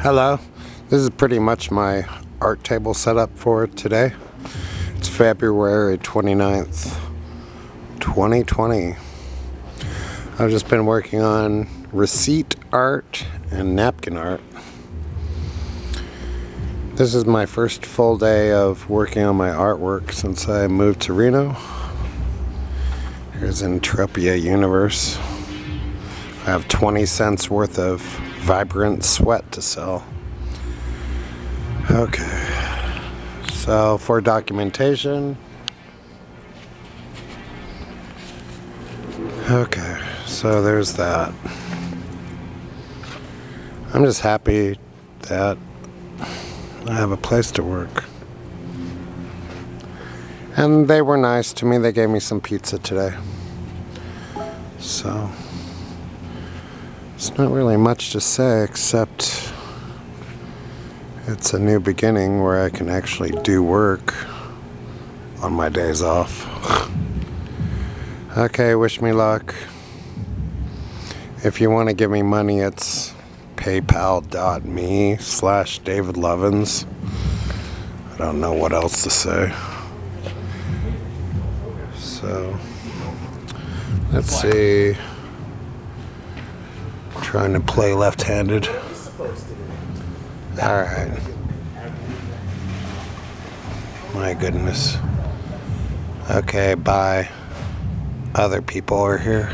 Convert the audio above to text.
Hello, this is pretty much my art table setup for today. It's February 29th, 2020. I've just been working on receipt art and napkin art. This is my first full day of working on my artwork since I moved to Reno. Here's Entropia Universe. I have 20 cents worth of vibrant sweat to sell. Okay, so for documentation, okay, so there's that. I'm just happy that I have a place to work. And they were nice to me. They gave me some pizza today. So it's not really much to say except it's a new beginning where I can actually do work on my days off. Okay, wish me luck. If you want to give me money, it's paypal.me/David Lovins. I don't know what else to say. So, let's see. Trying to play left-handed. Alright. My goodness. Okay, bye. Other people are here.